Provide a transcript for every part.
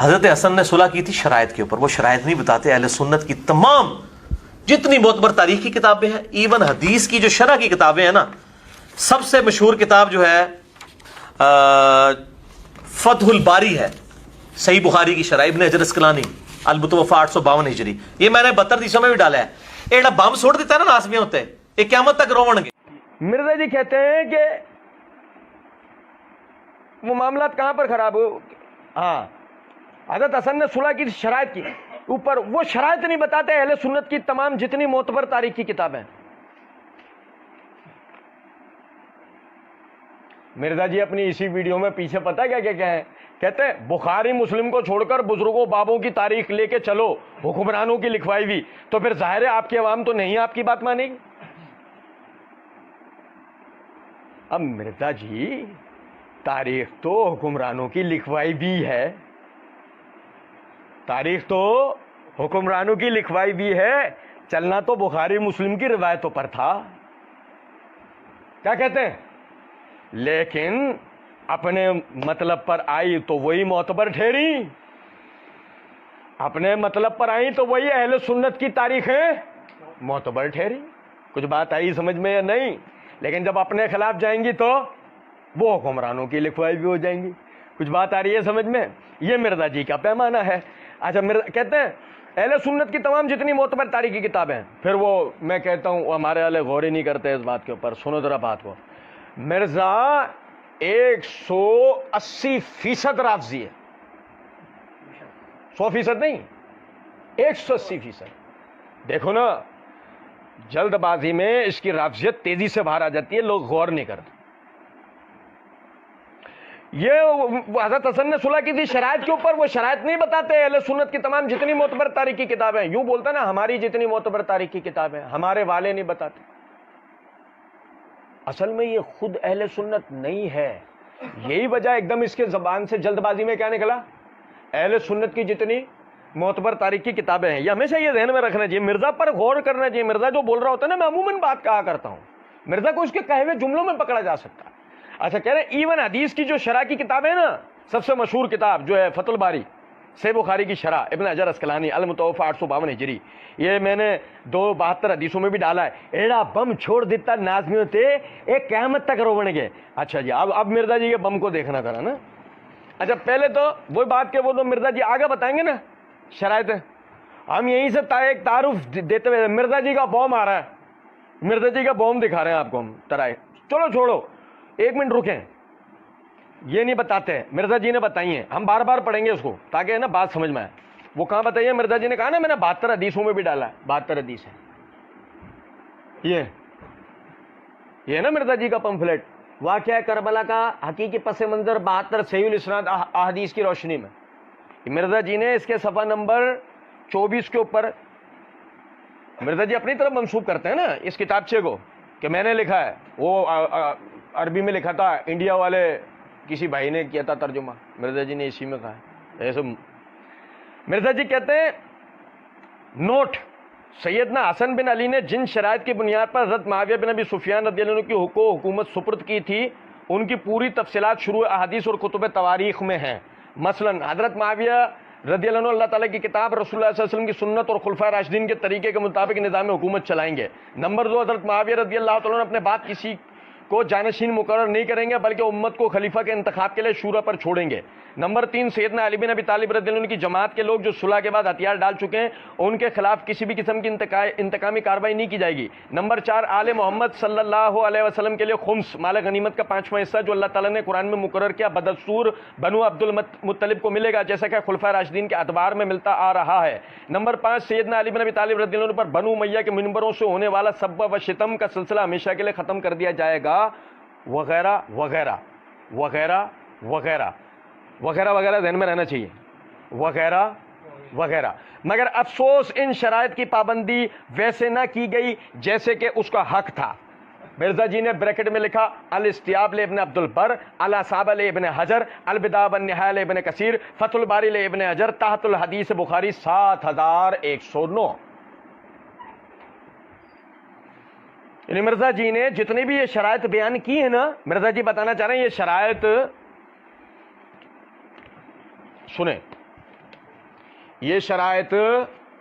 حضرت حسن نے صلح کی تھی شرائط کے اوپر، وہ شرائط نہیں بتاتے. اہل سنت کی تمام جتنی معتبر تاریخ کی کتابیں ہیں، ایون حدیث کی جو شرح کی کتابیں ہیں نا، سب سے مشہور کتاب جو ہے فتح الباری ہے، صحیح بخاری کی شرح، ابن حجر اسقلانی، المتوفی 852 ہجری. یہ میں نے 72 دیسوں میں بھی ڈالا ہے. ایڑا بم چھوڑ دیتا ہے نا ناسمیاں ہوتے، یہ قیامت تک روون گے. مرزا جی کہتے ہیں کہ وہ معاملات کہاں پر خراب ہو. ہاں، حضرت حسن نے صلح کی شرائط کی اوپر، وہ شرائط نہیں بتاتے اہل سنت کی تمام جتنی معتبر تاریخ کی کتابیں. مرزا جی اپنی اسی ویڈیو میں پیچھے پتہ کیا کیا ہے، کہتے ہیں بخاری مسلم کو چھوڑ کر بزرگوں بابوں کی تاریخ لے کے چلو، حکمرانوں کی لکھوائی ہوئی، تو پھر ظاہر ہے آپ کی عوام تو نہیں آپ کی بات مانے گی. اب مرزا جی تاریخ تو حکمرانوں کی لکھوائی بھی ہے، تاریخ تو حکمرانوں کی لکھوائی بھی ہے، چلنا تو بخاری مسلم کی روایتوں پر تھا. کیا کہتے ہیں؟ لیکن اپنے مطلب پر آئی تو وہی معتبر ٹھہری، اپنے مطلب پر آئی تو وہی اہل سنت کی تاریخیں معتبر ٹھہری. کچھ بات آئی سمجھ میں یا نہیں؟ لیکن جب اپنے خلاف جائیں گی تو وہ حکمرانوں کی لکھوائی بھی ہو جائیں گی. کچھ بات آ رہی ہے سمجھ میں؟ یہ مرزا جی کا پیمانہ ہے. اچھا، کہتے ہیں اہل سنت کی تمام جتنی معتبر تاریخی کتابیں ہیں، پھر وہ میں کہتا ہوں وہ ہمارے والے غور ہی نہیں کرتے اس بات کے اوپر. سنو ذرا بات کو. مرزا 180% رافضی ہے، 100% نہیں، 180%. دیکھو نا، جلد بازی میں اس کی رافضیت تیزی سے باہر آ جاتی ہے، لوگ غور نہیں کرتے. یہ حضرت حسن نے صلح کی تھی شرائط کے اوپر، وہ شرائط نہیں بتاتے اہل سنت کی تمام جتنی معتبر تاریخ کی کتابیں. یوں بولتا نا ہماری جتنی معتبر تاریخ کی کتابیں، ہمارے والے نہیں بتاتے. اصل میں یہ خود اہل سنت نہیں ہے. یہی وجہ ایک دم اس کے زبان سے جلد بازی میں کیا نکلا، اہل سنت کی جتنی معتبر تاریخ کی کتابیں ہیں. یہ ہمیشہ یہ ذہن میں رکھنا چاہیے، مرزا پر غور کرنا چاہیے. مرزا جو بول رہا ہوتا ہے نا، میں عموماً بات کہا کرتا ہوں، مرزا کو اس کے کہے ہوئے جملوں میں پکڑا جا سکتا ہے. اچھا، کہہ رہے ہیں ایون حدیث کی جو شرح کی کتابیں ہیں نا، سب سے مشہور کتاب جو ہے فتح الباری، صحیح بخاری کی شرح، ابن حجر اسقلانی، المتوفی 852 ہجری، یہ میں نے 272 حدیثوں میں بھی ڈالا ہے. ایڑا بم چھوڑ دیتا نازمیوں تے ایک قیامت تک روون گے. اچھا جی، اب مرزا جی کے بم کو دیکھنا کرا نا. اچھا، پہلے تو وہی بات کہ وہ تو مرزا جی آگے بتائیں گے نا شرائط. ہم یہیں سے ایک تعارف دیتے ہوئے، مرزا جی کا بوم آ رہا ہے، مرزا جی کا بوم دکھا رہے ہیں آپ کو ہم ترائے. چلو چھوڑو، ایک منٹ رکیں. یہ نہیں بتاتے، مرزا جی نے بتائی ہیں، ہم بار بار پڑھیں گے اس کو تاکہ نا بات سمجھ میں آئے. وہ کہاں بتائیے؟ مرزا جی نے کہا نا، میں نے 72 حدیثوں میں بھی ڈالا ہے، 72 حدیث ہے. یہ نا مرزا جی کا پمفلیٹ، واقعہ کربلا کا حقیقی پس منظر 72 صحیح الاسناد احادیث کی روشنی میں. مرزا جی نے اس کے صفحہ نمبر 24 کے اوپر، مرزا جی اپنی طرف منسوب کرتے ہیں نا اس کتابچے کو کہ میں نے لکھا ہے. وہ عربی میں لکھا تھا، انڈیا والے کسی بھائی نے کیا تھا ترجمہ، مرزا جی نے اسی میں کہا ہے. ایسے مرزا جی کہتے ہیں نوٹ، سیدنا حسن بن علی نے جن شرائط کی بنیاد پر حضرت معاویہ بن ابی سفیان رضی اللہ عنہ کی حکومت سپرد کی تھی، ان کی پوری تفصیلات شروع احادیث اور کتب تواریخ میں ہیں. مثلا حضرت معاویہ رضی اللہ عنہ اللہ تعالیٰ کی کتاب، رسول اللہ صلی اللہ علیہ وسلم کی سنت اور خلفائے راشدین کے طریقے کے مطابق نظام حکومت چلائیں گے. نمبر 2، حضرت معاویہ رضی اللہ تعالیٰ عنہ اپنے بعد کسی کو جانشین مقرر نہیں کریں گے، بلکہ امت کو خلیفہ کے انتخاب کے لیے شورا پر چھوڑیں گے. نمبر 3، سیدنا علی بن ابی طالب رضی اللہ عنہ کی جماعت کے لوگ جو صلح کے بعد ہتھیار ڈال چکے ہیں، ان کے خلاف کسی بھی قسم کی انتقامی کارروائی نہیں کی جائے گی. نمبر 4، آل محمد صلی اللہ علیہ وسلم کے لیے خمس مال غنیمت کا 5واں حصہ جو اللہ تعالیٰ نے قرآن میں مقرر کیا بدستور بنو عبد المطلب کو ملے گا، جیسا کہ خلفائے راشدین کے ادوار میں ملتا آ رہا ہے. نمبر 5، سیدنا علی بن ابی طالب رضی اللہ عنہ پر بنو امیہ کے منبروں سے ہونے والا سب و شتم کا سلسلہ ہمیشہ کے لیے ختم کر دیا جائے گا، وغیرہ وغیرہ وغیرہ وغیرہ وغیرہ وغیرہ. ذہن میں رہنا چاہیے، وغیرہ وغیرہ. مگر افسوس ان شرائط کی پابندی ویسے نہ کی گئی جیسے کہ اس کا حق تھا. مرزا جی نے بریکٹ میں لکھا الاستیاب لابن عبد البر، الاصابہ لابن حجر، البدایہ والنہایہ لابن کثیر، فتح الباری لابن حجر، تحت الحدیث بخاری 7109. یعنی مرزا جی نے جتنی بھی یہ شرائط بیان کی ہے نا، مرزا جی بتانا چاہ رہے ہیں یہ شرائط سنیں، یہ شرائط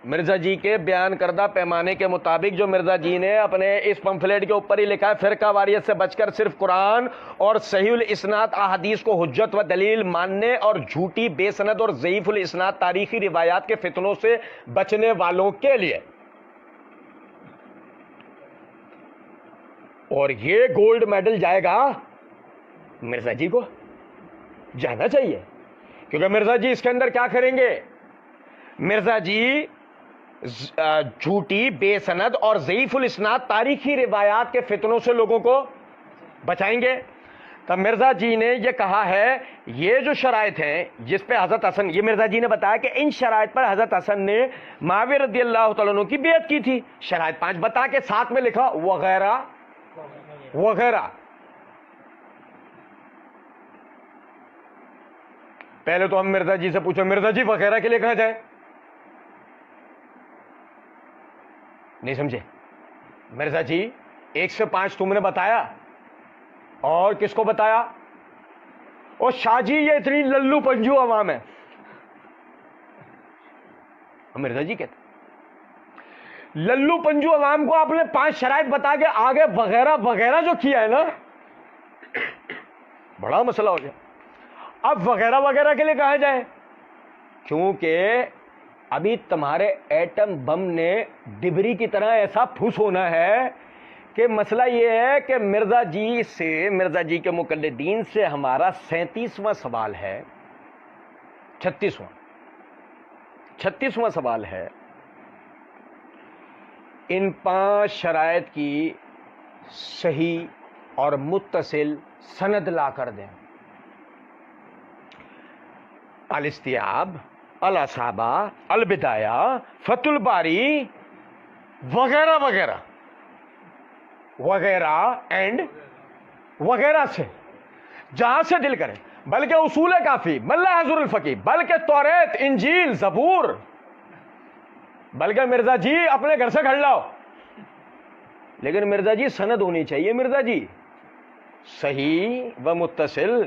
مرزا جی کے بیان کردہ پیمانے کے مطابق جو مرزا جی نے اپنے اس پمفلیٹ کے اوپر ہی لکھا ہے، فرقہ واریت سے بچ کر صرف قرآن اور صحیح الاسناد احادیث کو حجت و دلیل ماننے اور جھوٹی بے سند اور ضعیف الاسناد تاریخی روایات کے فتنوں سے بچنے والوں کے لیے. اور یہ گولڈ میڈل جائے گا مرزا جی کو، جانا چاہیے، کیونکہ مرزا جی اس کے اندر کیا کریں گے؟ مرزا جی جھوٹی بے سند اور ضعیف الاسناد تاریخی روایات کے فتنوں سے لوگوں کو بچائیں گے. تب مرزا جی نے یہ کہا ہے، یہ جو شرائط ہیں جس پہ حضرت حسن، یہ مرزا جی نے بتایا کہ ان شرائط پر حضرت حسن نے معاویہ رضی اللہ تعالیٰ عنہ کی بیعت کی تھی. شرائط 5 بتا کے ساتھ میں لکھا وغیرہ وغیرہ. پہلے تو ہم مرزا جی سے پوچھو، مرزا جی وغیرہ کے لیے کہاں جائے؟ نہیں سمجھے؟ مرزا جی 1 سے 5 تم نے بتایا، اور کس کو بتایا؟ اور شاہ جی یہ اتنی للو پنجو عوام ہے. مرزا جی کہتے للو پنجو عوام کو آپ نے 5 شرائط بتا کے آگے وغیرہ وغیرہ جو کیا ہے نا، بڑا مسئلہ ہو گیا. اب وغیرہ وغیرہ کے لیے کہاں جائے؟ کیونکہ ابھی تمہارے ایٹم بم نے ڈبری کی طرح ایسا پھوس ہونا ہے کہ مسئلہ یہ ہے کہ مرزا جی کے مقلدین سے ہمارا 37واں سوال ہے، 36واں سوال ہے. ان 5 شرائط کی صحیح اور متصل سند لا کر دیں. الاستیاب، الاصابہ، البدایہ، فتح الباری وغیرہ وغیرہ وغیرہ اینڈ وغیرہ سے جہاں سے دل کرے، بلکہ اصول کافی، ملا حضور الفقی، بلکہ توریت، انجیل، زبور، بلکہ مرزا جی اپنے گھر سے گھڑ لاؤ. لیکن مرزا جی سند ہونی چاہیے، مرزا جی صحیح و متصل،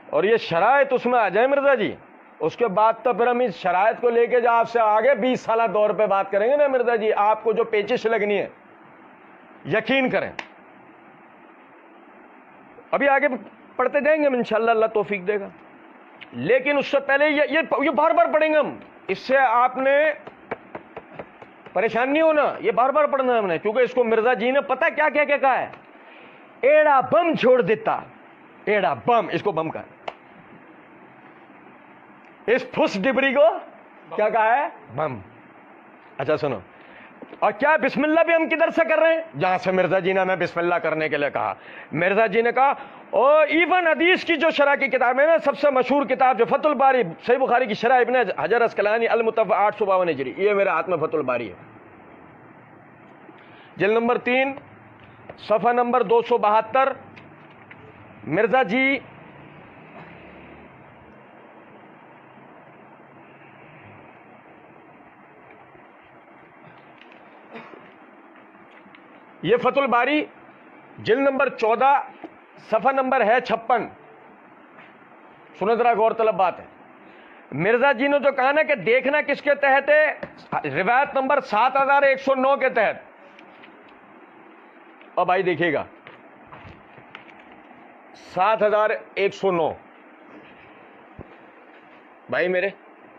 اور یہ شرائط اس میں آ جائے مرزا جی. اس کے بعد تو پھر ہم اس شرائط کو لے کے جو آپ سے آگے 20 سالہ دور پہ بات کریں گے نا مرزا جی، آپ کو جو پیچش لگنی ہے یقین کریں. ابھی آگے پڑھتے جائیں گے انشاءاللہ، اللہ توفیق دے گا. لیکن اس سے پہلے یہ بار بار پڑھیں گے ہم، اس سے آپ نے پریشان نہیں ہونا، یہ بار بار پڑھنا ہے ہم نے، کیونکہ اس کو مرزا جی نے پتہ کیا کہا ہے؟ ایڑا بم چھوڑ دیتا، ایڑا بم، اس کو بم کہا، اس پھس ڈبری کو کیا کہا ہے؟ بم. اچھا سنو، اور کیا بسم اللہ بھی ہم کدھر سے کر رہے ہیں؟ جہاں سے مرزا جی نے ہمیں بسم اللہ کرنے کے لیے کہا. مرزا جی نے کہا اور ایون حدیث کی جو شرح کی کتاب ہے نا، سب سے مشہور کتاب جو فتح الباری، صحیح بخاری کی شرح ابن حجر اسقلانی المتوفی 852 ہجری، یہ میرے ہاتھ میں فتح الباری ہے، جلد نمبر 3 صفحہ نمبر 272. مرزا جی یہ فتح الباری جلد نمبر 14 صفحہ نمبر ہے 56. سنو ذرا غور طلب بات ہے. مرزا جی نے جو کہا نا کہ دیکھنا کس کے تحت ہے؟ روایت نمبر 7109 کے تحت. اور بھائی دیکھیے گا 7109 بھائی میرے،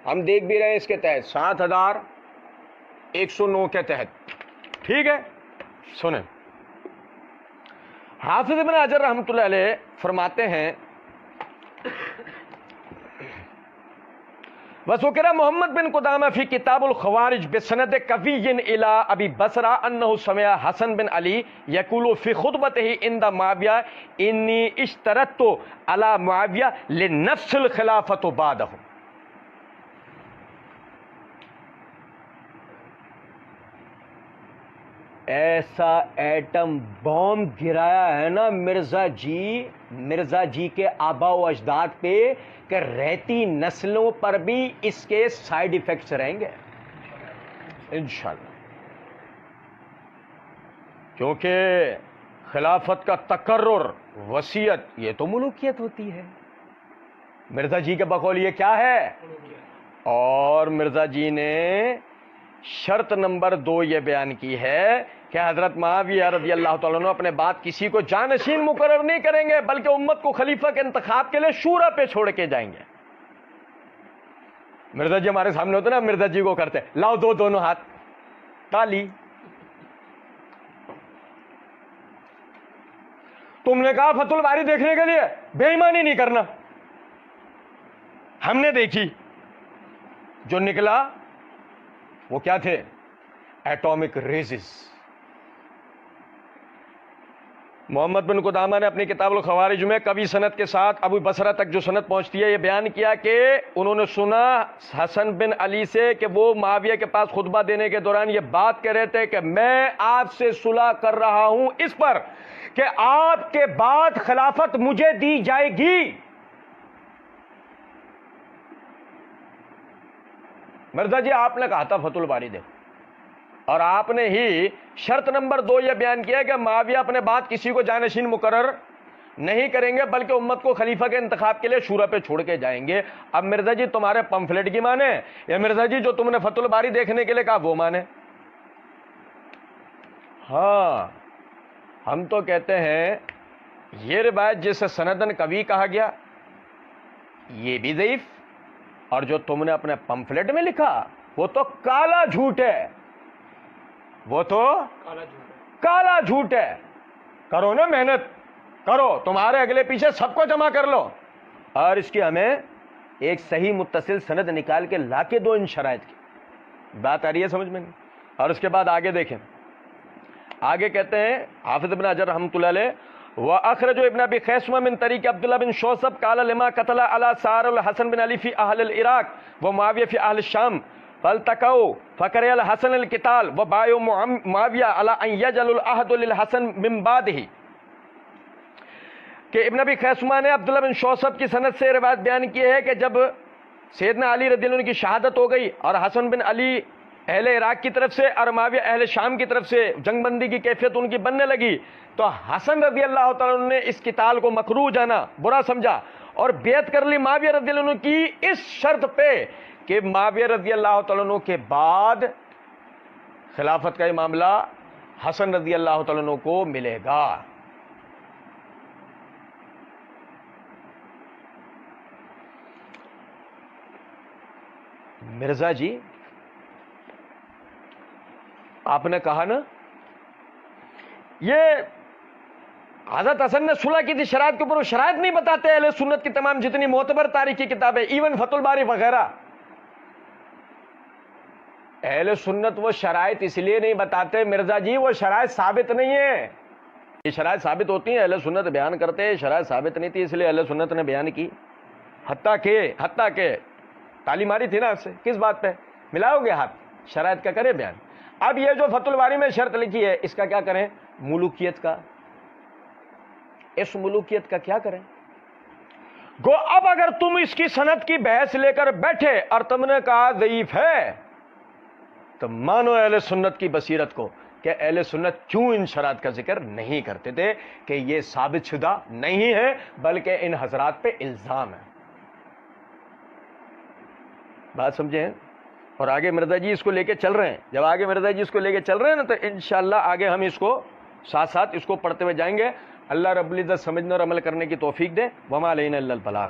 ہم دیکھ بھی رہے ہیں اس کے تحت 7109 کے تحت. ٹھیک ہے، سنیں. حافظ ابن حجر رحمۃ اللہ علیہ فرماتے ہیں وذکر محمد بن قدامہ فی کتاب الخوارج بسند قوی الی ابی بصرہ انہ سمع حسن بن علی یقول فی خطبتہ عند معاویہ انی اشترطت علی معاویہ لنفس الخلافۃ بعدہ. ایسا ایٹم بوم گرایا ہے نا مرزا جی کے آبا و اجداد پہ کہ رہتی نسلوں پر بھی اس کے سائیڈ ایفیکٹس رہیں گے انشاءاللہ. کیونکہ خلافت کا تقرر، وصیت، یہ تو ملوکیت ہوتی ہے. مرزا جی کے بقول یہ کیا ہے؟ اور مرزا جی نے شرط نمبر 2 یہ بیان کی ہے کہ حضرت معاویہ رضی اللہ تعالیٰ عنہ اپنے بعد کسی کو جانشین مقرر نہیں کریں گے، بلکہ امت کو خلیفہ کے انتخاب کے لیے شورا پہ چھوڑ کے جائیں گے۔ مرزا جی ہمارے سامنے ہوتے نا، مرزا جی کو کرتے لاؤ دونوں ہاتھ، تالی۔ تم نے کہا فتح الباری دیکھنے کے لیے، بے ایمانی نہیں کرنا، ہم نے دیکھی، جو نکلا وہ کیا تھے؟ Atomic raises. محمد بن قدامہ نے اپنی کتاب الخوارج میں کبھی سند کے ساتھ ابو بصرہ تک جو سند پہنچتی ہے یہ بیان کیا کہ انہوں نے سنا حسن بن علی سے کہ وہ معاویہ کے پاس خطبہ دینے کے دوران یہ بات کہہ رہے تھے کہ میں آپ سے صلح کر رہا ہوں اس پر کہ آپ کے بعد خلافت مجھے دی جائے گی۔ مرزا جی آپ نے کہا تھا فتح الباری دے، اور آپ نے ہی شرط نمبر 2 یہ بیان کیا کہ معاویہ اپنے بعد کسی کو جانشین مقرر نہیں کریں گے، بلکہ امت کو خلیفہ کے انتخاب کے لیے شورا پہ چھوڑ کے جائیں گے۔ اب مرزا جی تمہارے پمفلٹ کی مانے یا مرزا جی جو تم نے فتح الباری دیکھنے کے لیے کہا وہ مانے؟ ہاں ہم تو کہتے ہیں یہ روایت جسے سندن قوی کہا گیا یہ بھی ضعیف، اور جو تم نے اپنے پمفلٹ میں لکھا وہ تو کالا جھوٹ ہے، وہ تو کالا جھوٹ ہے۔ کرو نا محنت کرو، تمہارے اگلے پیچھے سب کو جمع کر لو، اور اس کی ہمیں ایک صحیح متصل سند نکال کے لا کے دو ان شرائط کی۔ بات آ رہی ہے سمجھ میں نہیں؟ اور اس کے بعد آگے دیکھیں، آگے کہتے ہیں حافظ ابن حجر رحمۃ اللہ علیہ وَأَخْرَجُ ابن ابی خیثمہ من طریق عبداللہ بن شوسب قال لما قتل على سار الحسن بن علی فی اہل العراق ومعاویہ فی اہل الشام فالتقوا فکرہ الحسن القتال وبایعوا معاویہ علی ان یجعل العہد للحسن من بعدہ، کہ ابن ابی خیثمہ نے عبداللہ بن شوسب کی سند سے روایت بیان کی ہے کہ جب سیدنا علی رضی اللہ عنہ کی شہادت ہو گئی اور حسن بن علی اہل عراق کی طرف سے اور معاویہ اہل شام کی طرف سے جنگ بندی کی کیفیت ان کی بننے لگی، تو حسن رضی اللہ تعالیٰ عنہ نے اس قتال کو مکروہ جانا، برا سمجھا، اور بیعت کر لی معاویہ رضی اللہ عنہ کی اس شرط پہ کہ معاویہ رضی اللہ تعالیٰ عنہ کے بعد خلافت کا یہ معاملہ حسن رضی اللہ تعالیٰ عنہ کو ملے گا۔ مرزا جی آپ نے کہا نا یہ حضرت حسن نے صلح کی تھی شرائط کے اوپر، وہ شرائط نہیں بتاتے اہل سنت کی تمام جتنی معتبر تاریخی کتابیں، ایون فتح الباری وغیرہ۔ اہل سنت وہ شرائط اس لیے نہیں بتاتے مرزا جی، وہ شرائط ثابت نہیں ہے، یہ شرائط ثابت ہوتی ہیں اہل سنت بیان کرتے ہیں، شرائط ثابت نہیں تھی اس لیے اہل سنت نے بیان کی، حتیٰ کہ تالی ماری تھی نا آپ سے، کس بات پہ؟ ملاؤ گے ہاتھ، شرائط کا کرے بیان۔ اب یہ جو فتح الباری میں شرط لکھی ہے اس کا کیا کریں؟ ملوکیت کا، اس ملوکیت کا کیا کریں؟ گو اب اگر تم اس کی سند کی بحث لے کر بیٹھے اور تم نے کہا ضعیف ہے تو مانو اہل سنت کی بصیرت کو کہ اہل سنت کیوں ان شرائط کا ذکر نہیں کرتے تھے، کہ یہ ثابت شدہ نہیں ہے بلکہ ان حضرات پہ الزام ہے۔ بات سمجھے ہیں؟ اور آگے مرزا جی اس کو لے کے چل رہے ہیں، جب آگے مرزا جی اس کو لے کے چل رہے ہیں نا تو انشاءاللہ آگے ہم اس کو ساتھ ساتھ اس کو پڑھتے ہوئے جائیں گے۔ اللہ رب العزت سمجھنے اور عمل کرنے کی توفیق دے۔ وما علینا الا البلاغ۔